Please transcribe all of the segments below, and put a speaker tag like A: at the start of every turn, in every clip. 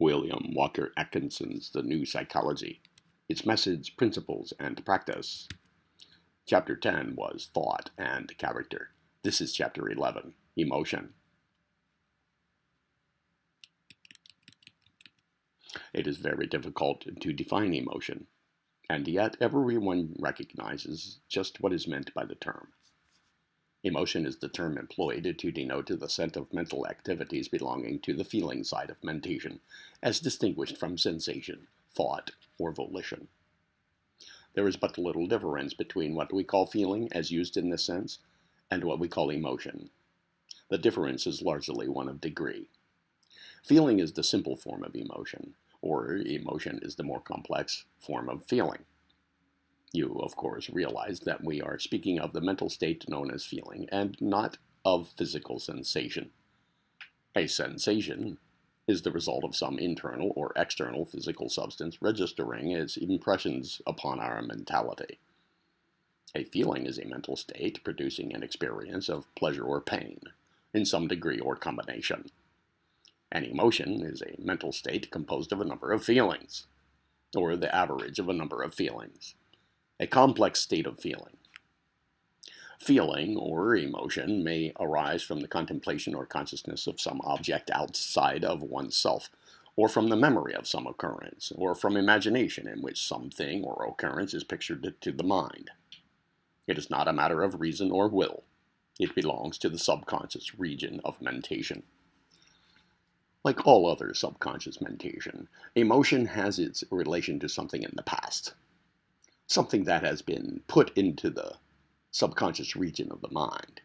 A: William Walker Atkinson's The New Psychology, Its Methods, Principles, and Practice. Chapter 10 was Thought and Character. This is Chapter 11, Emotion. It is very difficult to define emotion, and yet everyone recognizes just what is meant by the term. Emotion is the term employed to denote the set of mental activities belonging to the feeling side of mentation, as distinguished from sensation, thought, or volition. There is but little difference between what we call feeling, as used in this sense, and what we call emotion. The difference is largely one of degree. Feeling is the simple form of emotion, or emotion is the more complex form of feeling. You, of course, realize that we are speaking of the mental state known as feeling, and not of physical sensation. A sensation is the result of some internal or external physical substance registering its impressions upon our mentality. A feeling is a mental state producing an experience of pleasure or pain, in some degree or combination. An emotion is a mental state composed of a number of feelings, or the average of a number of feelings. A complex state of feeling. Feeling, or emotion, may arise from the contemplation or consciousness of some object outside of oneself, or from the memory of some occurrence, or from imagination in which something or occurrence is pictured to the mind. It is not a matter of reason or will. It belongs to the subconscious region of mentation. Like all other subconscious mentation, emotion has its relation to something in the past. Something that has been put into the subconscious region of the mind.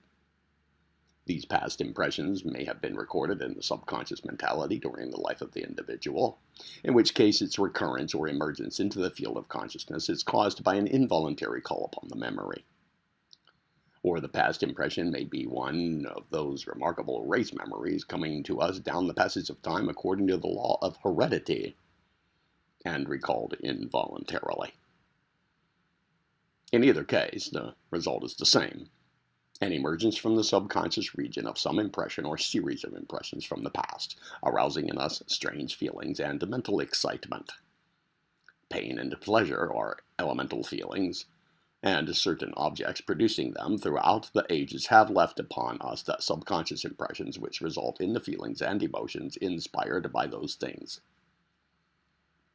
A: These past impressions may have been recorded in the subconscious mentality during the life of the individual, in which case its recurrence or emergence into the field of consciousness is caused by an involuntary call upon the memory. Or the past impression may be one of those remarkable race memories coming to us down the passage of time according to the law of heredity, and recalled involuntarily. In either case, the result is the same, an emergence from the subconscious region of some impression or series of impressions from the past, arousing in us strange feelings and mental excitement. Pain and pleasure are elemental feelings, and certain objects producing them throughout the ages have left upon us the subconscious impressions which result in the feelings and emotions inspired by those things.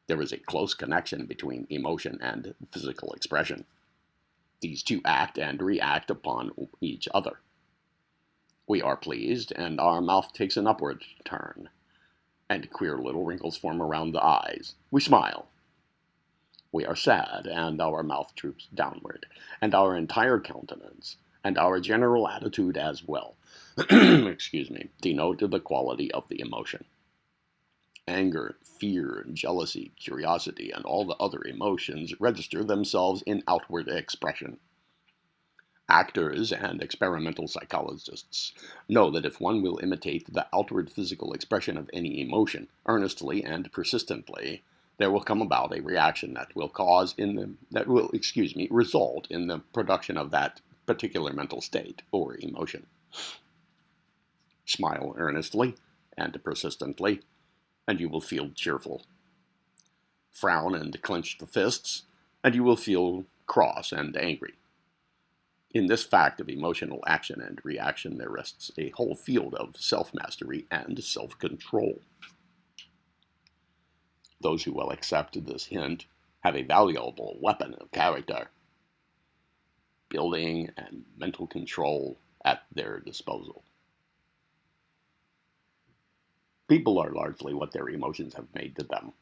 A: There is a close connection between emotion and physical expression. These two act and react upon each other. We are pleased, and our mouth takes an upward turn, and queer little wrinkles form around the eyes. We smile. We are sad, and our mouth droops downward, and our entire countenance, and our general attitude as well, denote the quality of the emotion. Anger, fear, jealousy, curiosity, and all the other emotions register themselves in outward expression. Actors and experimental psychologists know that if one will imitate the outward physical expression of any emotion earnestly and persistently, there will come about a reaction that will result in the production of that particular mental state or emotion. Smile earnestly and persistently, and you will feel cheerful. Frown and clench the fists, and you will feel cross and angry. In this fact of emotional action and reaction there rests a whole field of self-mastery and self-control. Those who will accept this hint have a valuable weapon of character, building and mental control at their disposal. People are largely what their emotions have made to them.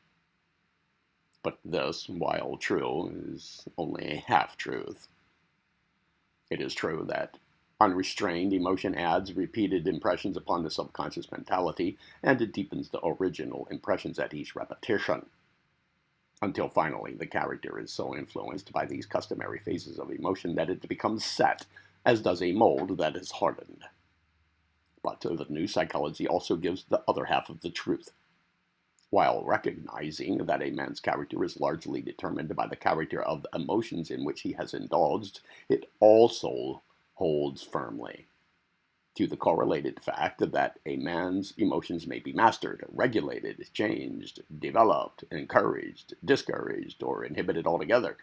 A: But this, while true, is only a half-truth. It is true that unrestrained emotion adds repeated impressions upon the subconscious mentality, and it deepens the original impressions at each repetition, until finally the character is so influenced by these customary phases of emotion that it becomes set, as does a mold that is hardened. But the new psychology also gives the other half of the truth. While recognizing that a man's character is largely determined by the character of the emotions in which he has indulged, it also holds firmly to the correlated fact that a man's emotions may be mastered, regulated, changed, developed, encouraged, discouraged, or inhibited altogether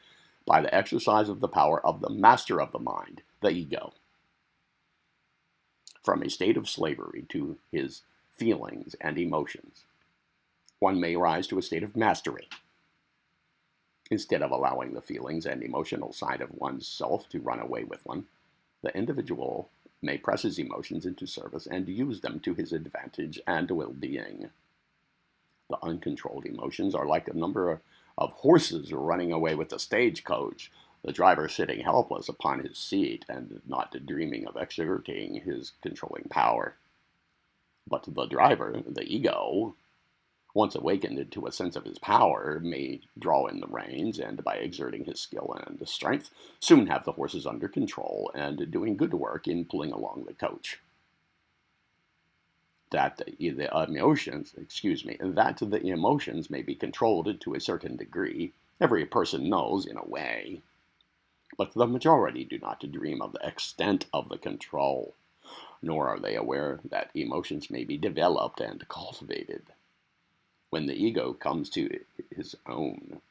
A: by the exercise of the power of the master of the mind, the ego. From a state of slavery to his feelings and emotions, one may rise to a state of mastery. Instead of allowing the feelings and emotional side of one's self to run away with one, the individual may press his emotions into service and use them to his advantage and well-being. The uncontrolled emotions are like a number of horses running away with a stagecoach, the driver sitting helpless upon his seat and not dreaming of exerting his controlling power. But the driver, the ego, once awakened to a sense of his power, may draw in the reins, and by exerting his skill and strength, soon have the horses under control and doing good work in pulling along the coach. That the emotions may be controlled to a certain degree, every person knows in a way, but the majority do not dream of the extent of the control, nor are they aware that emotions may be developed and cultivated. When the ego comes to his own,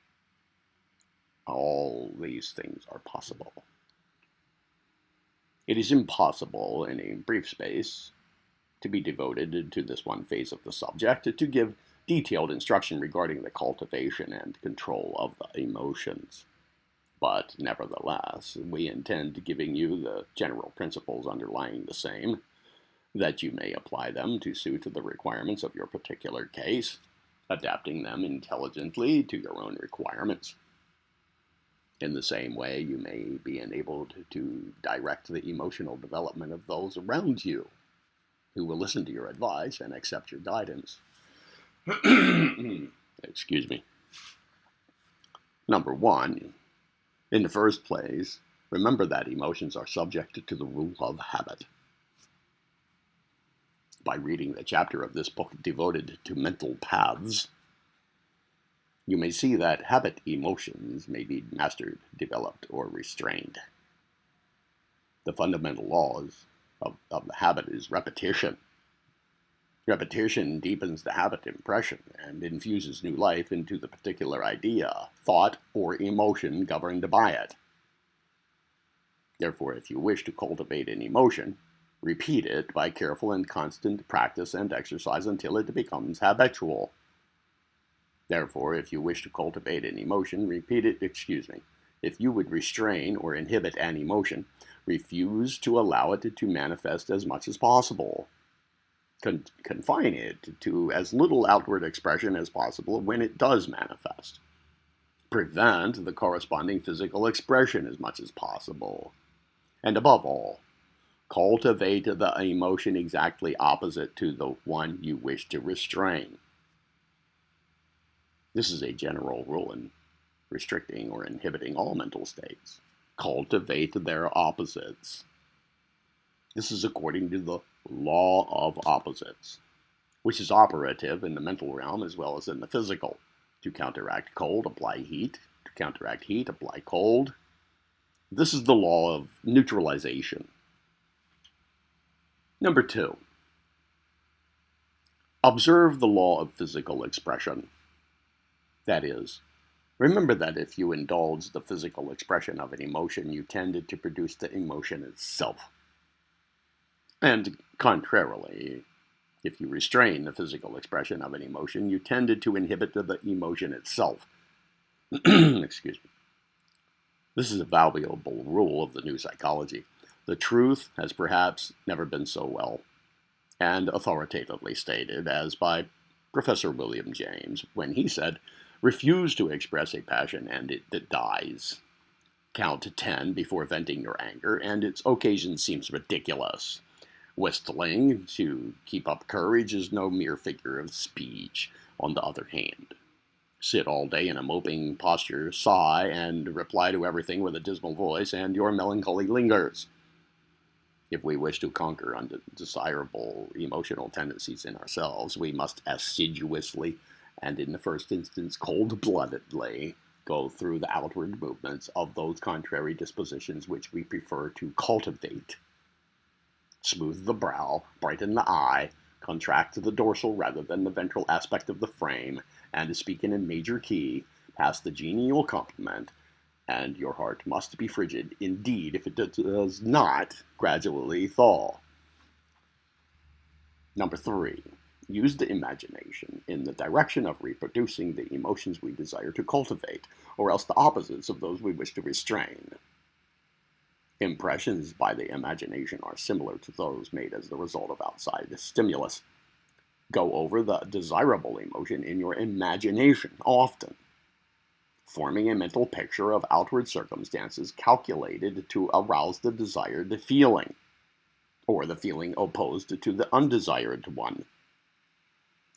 A: all these things are possible. It is impossible in a brief space to be devoted to this one phase of the subject, to give detailed instruction regarding the cultivation and control of the emotions. But nevertheless, we intend giving you the general principles underlying the same, that you may apply them to suit the requirements of your particular case, adapting them intelligently to your own requirements. In the same way, you may be enabled to direct the emotional development of those around you, who will listen to your advice and accept your guidance. Excuse me. Number one, in the first place, remember that emotions are subject to the rule of habit. By reading the chapter of this book devoted to mental paths, you may see that habit emotions may be mastered, developed, or restrained. The fundamental laws of the habit is repetition. Repetition deepens the habit impression and infuses new life into the particular idea, thought, or emotion governed by it. Therefore, if you wish to cultivate an emotion, repeat it by careful and constant practice and exercise until it becomes habitual. Therefore, if you wish to cultivate an emotion, if you would restrain or inhibit an emotion, refuse to allow it to manifest as much as possible. Confine it to as little outward expression as possible when it does manifest. Prevent the corresponding physical expression as much as possible. And above all, cultivate the emotion exactly opposite to the one you wish to restrain. This is a general rule in restricting or inhibiting all mental states. Cultivate their opposites. This is according to the law of opposites, which is operative in the mental realm as well as in the physical. To counteract cold, apply heat. To counteract heat, apply cold. This is the law of neutralization. Number 2, observe the law of physical expression. That is, remember that if you indulge the physical expression of an emotion, you tend to produce the emotion itself. And contrarily, if you restrain the physical expression of an emotion, you tend to inhibit the emotion itself. Excuse me. This is a valuable rule of the new psychology. The truth has perhaps never been so well and authoritatively stated as by Professor William James when he said, "Refuse to express a passion and it dies. Count to 10 before venting your anger, and its occasion seems ridiculous. Whistling to keep up courage is no mere figure of speech. On the other hand, sit all day in a moping posture, sigh, and reply to everything with a dismal voice, and your melancholy lingers. If we wish to conquer undesirable emotional tendencies in ourselves, we must assiduously, and in the first instance cold-bloodedly, go through the outward movements of those contrary dispositions which we prefer to cultivate. Smooth the brow, brighten the eye, contract the dorsal rather than the ventral aspect of the frame, and speak in a major key, pass the genial compliment, and your heart must be frigid, indeed, if it does not gradually thaw. Number 3. Use the imagination in the direction of reproducing the emotions we desire to cultivate, or else the opposites of those we wish to restrain. Impressions by the imagination are similar to those made as the result of outside stimulus. Go over the desirable emotion in your imagination often, forming a mental picture of outward circumstances calculated to arouse the desired feeling, or the feeling opposed to the undesired one.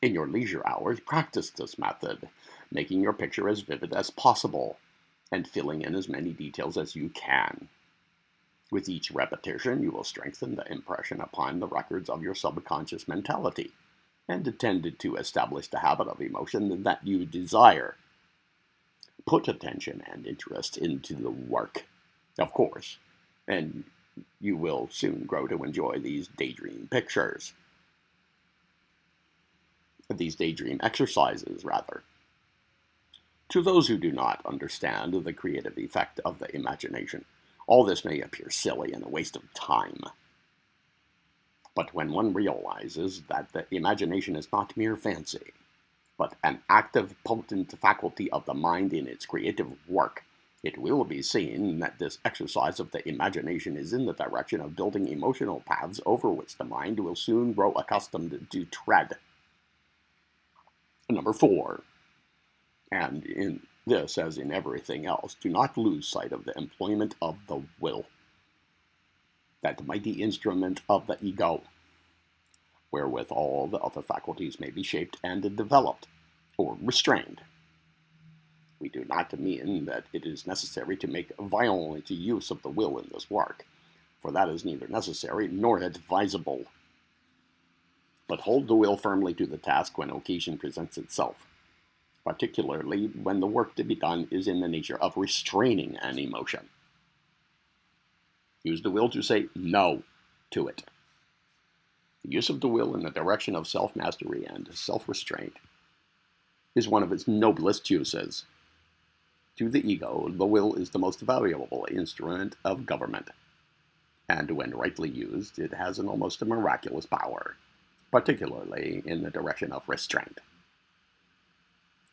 A: In your leisure hours, practice this method, making your picture as vivid as possible, and filling in as many details as you can. With each repetition, you will strengthen the impression upon the records of your subconscious mentality, and tend to establish the habit of emotion that you desire. Put attention and interest into the work, of course, and you will soon grow to enjoy these daydream pictures. These daydream exercises, rather. To those who do not understand the creative effect of the imagination, all this may appear silly and a waste of time. But when one realizes that the imagination is not mere fancy, but an active, potent faculty of the mind in its creative work, it will be seen that this exercise of the imagination is in the direction of building emotional paths over which the mind will soon grow accustomed to tread. Number 4, and in this, as in everything else, do not lose sight of the employment of the will, that mighty instrument of the ego, wherewith all the other faculties may be shaped and developed, or restrained. We do not mean that it is necessary to make violent use of the will in this work, for that is neither necessary nor advisable. But hold the will firmly to the task when occasion presents itself, particularly when the work to be done is in the nature of restraining an emotion. Use the will to say no to it. The use of the will in the direction of self-mastery and self-restraint is one of its noblest uses. To the ego, the will is the most valuable instrument of government, and when rightly used, it has an almost miraculous power, particularly in the direction of restraint.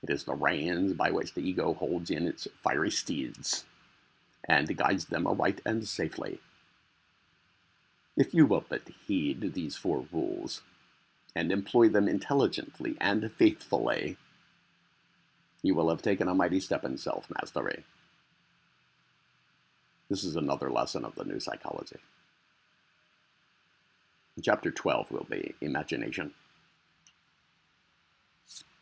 A: It is the reins by which the ego holds in its fiery steeds, and guides them aright and safely. If you will but heed these 4 rules, and employ them intelligently and faithfully, you will have taken a mighty step in self-mastery. This is another lesson of the new psychology. Chapter 12 will be imagination.